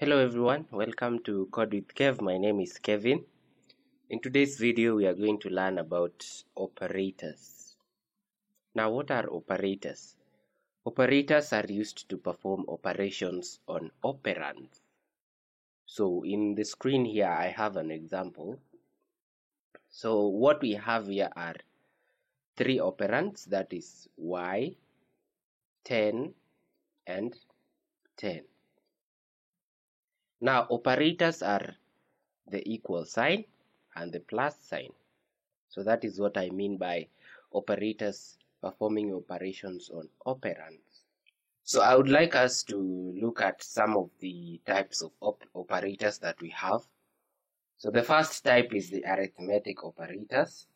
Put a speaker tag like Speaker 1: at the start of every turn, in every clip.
Speaker 1: Hello everyone, welcome to Code with Kev. My name is Kevin. In today's video, we are going to learn about operators. Now, what are operators? Operators are used to perform operations on operands. So in the screen here, I have an example. So what we have here are three operands, that is y, 10, and 10. Now, operators are the equal sign and the plus sign. So that is what I mean by operators performing operations on operands. So I would like us to look at some of the types of operators that we have. So the first type is the arithmetic operators.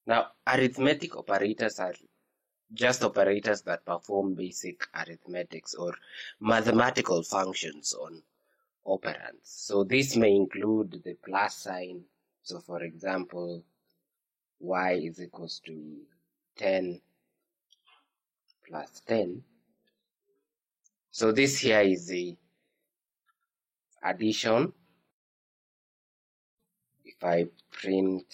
Speaker 1: Now, arithmetic operators are just operators that perform basic arithmetics or mathematical functions on operands. So this may include the plus sign. So for example, y is equals to 10 plus 10. So this here is the addition. If I print,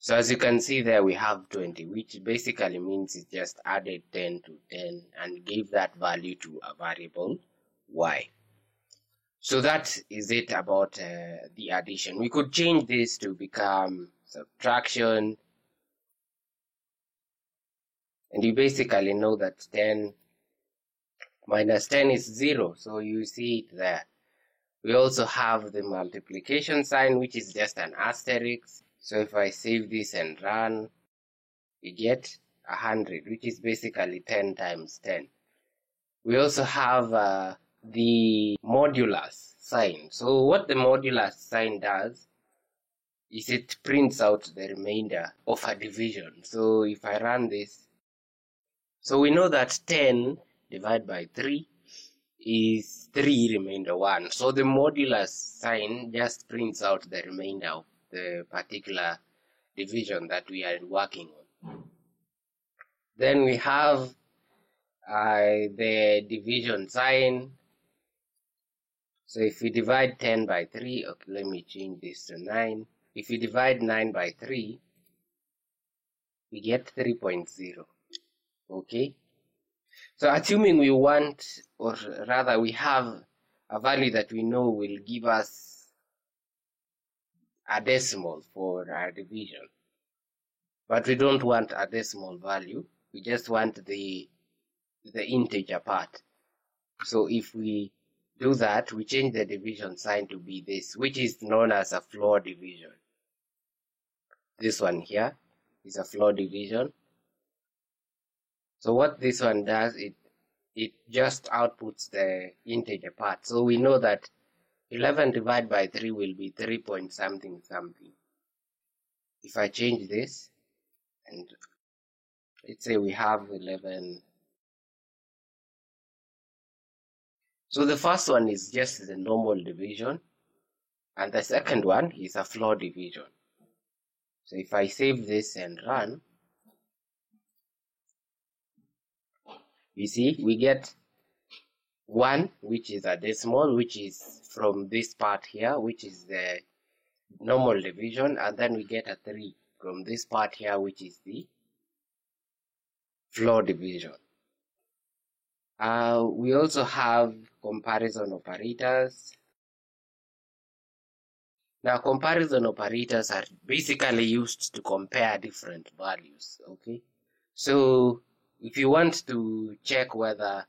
Speaker 1: so as you can see there, we have 20, which basically means it just added 10 to 10 and gave that value to a variable y. So that is it about the addition. We could change this to become subtraction. And you basically know that 10 minus 10 is 0. So you see it there. We also have the multiplication sign, which is just an asterisk. So if I save this and run, we get 100, which is basically 10 times 10. We also have the modulus sign. So what the modulus sign does is it prints out the remainder of a division. So if I run this, so we know that 10 divided by 3 is 3 remainder 1. So the modulus sign just prints out the remainder of the particular division that we are working on. Then we have the division sign. So if we divide 10 by 3, okay, let me change this to 9. If we divide 9 by 3, we get 3.0. Okay. So assuming we want, or rather we have a value that we know will give us a decimal for our division, but we don't want a decimal value, we just want the integer part. So if we do that, we change the division sign to be this, which is known as a floor division. This one here is a floor division. So what this one does, it just outputs the integer part. So we know that 11 divided by 3 will be 3 point something something. If I change this, and let's say we have 11. So the first one is just the normal division, and the second one is a floor division. So if I save this and run, you see we get 1, which is a decimal, which is from this part here, which is the normal division, and then we get a 3 from this part here, which is the floor division. We also have comparison operators. Now, comparison operators are basically used to compare different values, okay? So if you want to check whether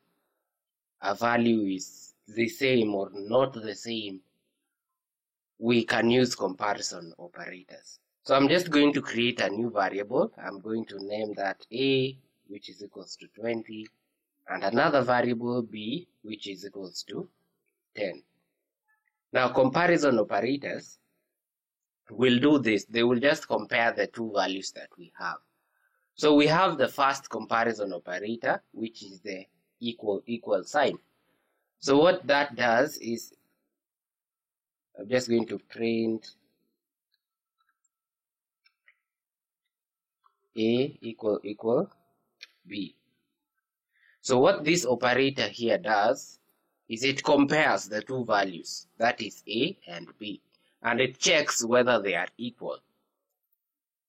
Speaker 1: a value is the same or not the same, we can use comparison operators. So I'm just going to create a new variable. I'm going to name that a, which is equals to 20, and another variable b, which is equals to 10. Now, comparison operators will do this. They will just compare the two values that we have. So we have the first comparison operator, which is the equal sign. So what that does is, I'm just going to print a equal b. So what this operator here does is it compares the two values, that is A and B, and it checks whether they are equal.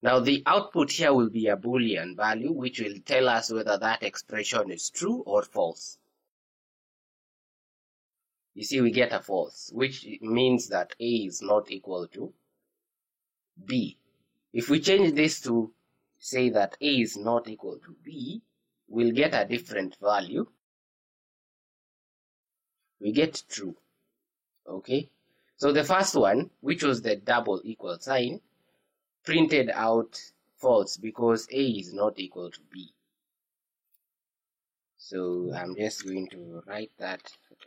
Speaker 1: Now the output here will be a Boolean value which will tell us whether that expression is true or false. You see, we get a false, which means that A is not equal to B. If we change this to say that A is not equal to B, we'll get a different value. We get true. Okay, so the first one, which was the double equal sign, printed out false because A is not equal to B. So I'm just going to write that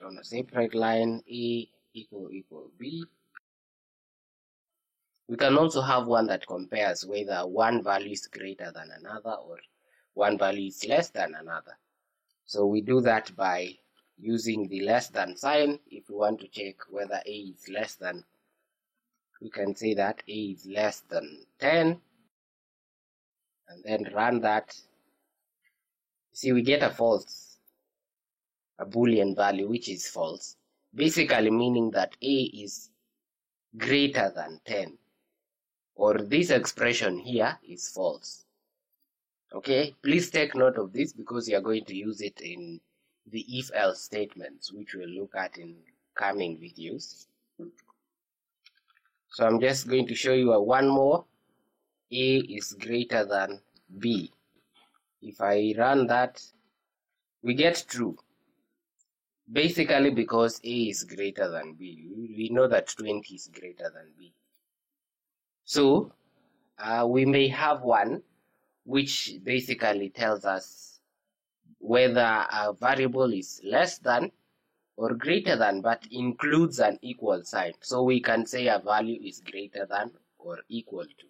Speaker 1: on a separate line, A equal B. We can also have one that compares whether one value is greater than another or one value is less than another. So we do that by using the less than sign. If we want to check whether A is less than, we can say that A is less than 10 and then run that. See, we get a false, a Boolean value which is false, basically meaning that A is greater than 10, or this expression here is false. Okay, please take note of this because you are going to use it in the if-else statements, which we'll look at in coming videos. So I'm just going to show you one more. A is greater than B. If I run that, we get true. Basically because A is greater than B. We know that 20 is greater than B. So we may have one which basically tells us whether a variable is less than or greater than, but includes an equal sign. So we can say a value is greater than or equal to.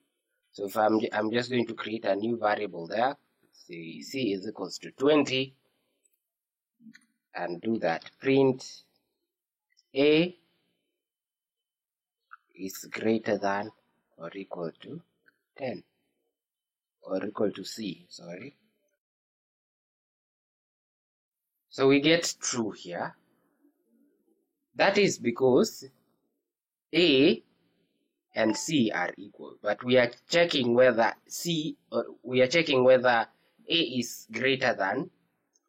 Speaker 1: So if I'm just going to create a new variable there, say C is equals to 20, and do that. Print A is greater than or equal to 10, or equal to C, sorry. So we get true here. That is because A and C are equal, but we are checking whether A is greater than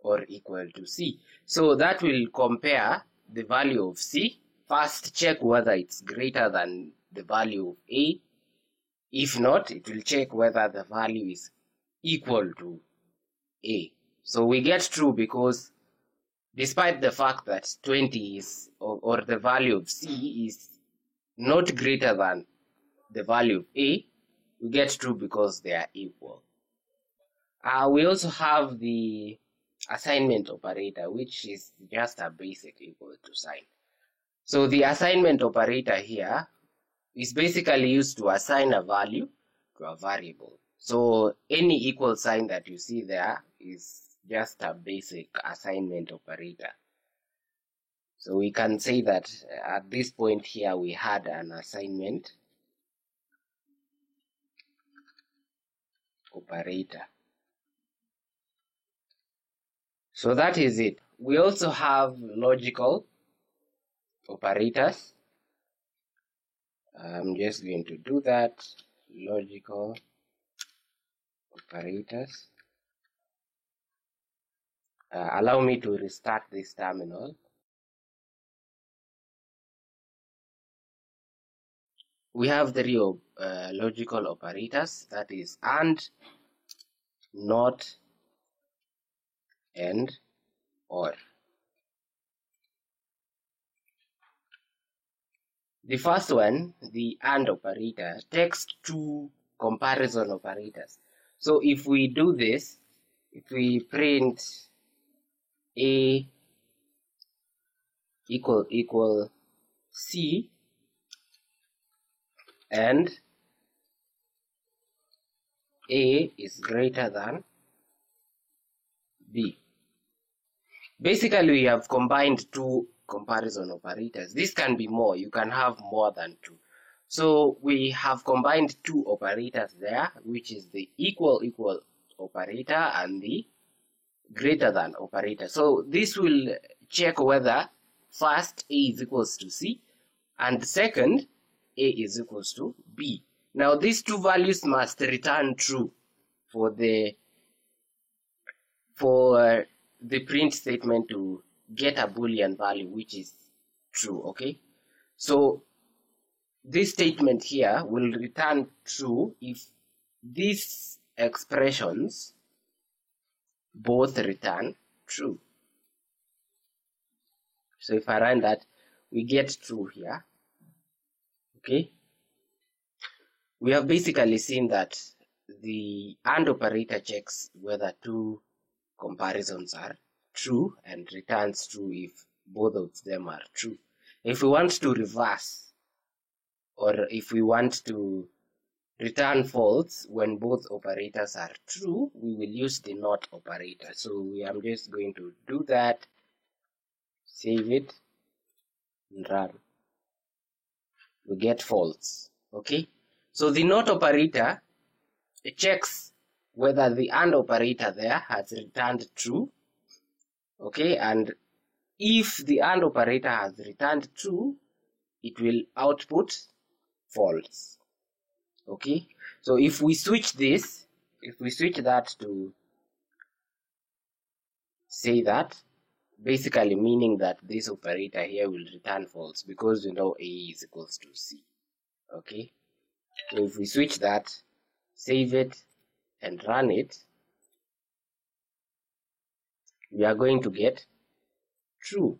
Speaker 1: or equal to C. So that will compare the value of C. First, check whether it's greater than the value of A. If not, it will check whether the value is equal to A. So we get true because despite the fact that 20 is, or the value of C is not greater than the value of A, we get true because they are equal. We also have the assignment operator, which is just a basic equal to sign. So the assignment operator here is basically used to assign a value to a variable. So any equal sign that you see there is just a basic assignment operator. So we can say that at this point here we had an assignment operator. So that is it. We also have logical operators. I'm just going to do that. Logical operators. Allow me to restart this terminal. We have three logical operators, that is AND, NOT, and OR. The first one, the AND operator, takes two comparison operators. So if we do this, if we print A equal C and A is greater than B. Basically, we have combined two comparison operators. This can be more. You can have more than two. So we have combined two operators there, which is the equal operator and the greater than operator. So this will check whether first A is equals to C and second A is equals to B. Now these two values must return true for the print statement to get a Boolean value which is true. Okay, so this statement here will return true if these expressions both return true. So if I run that, we get true here. Okay, we have basically seen that the AND operator checks whether two comparisons are true and returns true if both of them are true. If we want to reverse, or if we want to return false when both operators are true, we will use the NOT operator. So I'm just going to do that, save it, and run. We get false. Okay, so the NOT operator checks whether the AND operator there has returned true. Okay, and if the AND operator has returned true, it will output false. Okay, so if we switch this, if we switch that to say that, basically meaning that this operator here will return false because we know A is equals to C. Okay, so if we switch that, save it, and run it, we are going to get true.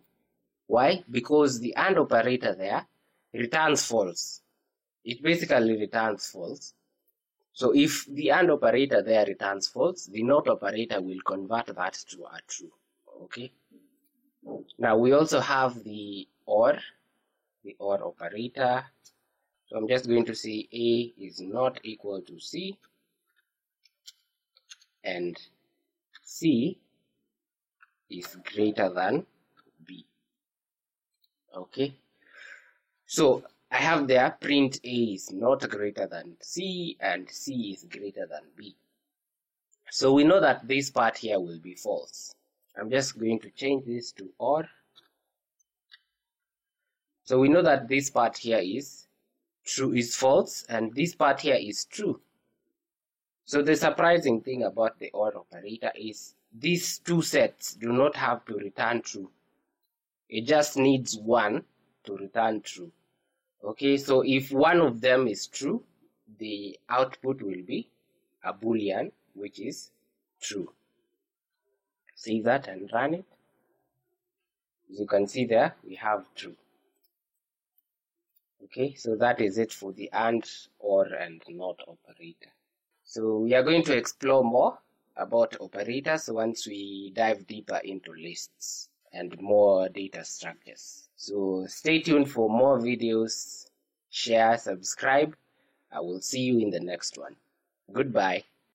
Speaker 1: Why? Because the AND operator there returns false. It basically returns false. So if the AND operator there returns false, the NOT operator will convert that to a true. Okay. Now we also have the OR operator. So I'm just going to say A is not equal to C and C is greater than B. Okay, so I have there print A is not greater than C and C is greater than B. So we know that this part here will be false. I'm just going to change this to OR. So we know that this part here is true, is false, and this part here is true. So the surprising thing about the OR operator is these two sets do not have to return true. It just needs one to return true. Okay, so if one of them is true, the output will be a Boolean, which is true. Save that and run it. As you can see there, we have true. Okay, so that is it for the AND, OR, and NOT operator. So we are going to explore more about operators once we dive deeper into lists and more data structures. So stay tuned for more videos, share, subscribe. I will see you in the next one. Goodbye.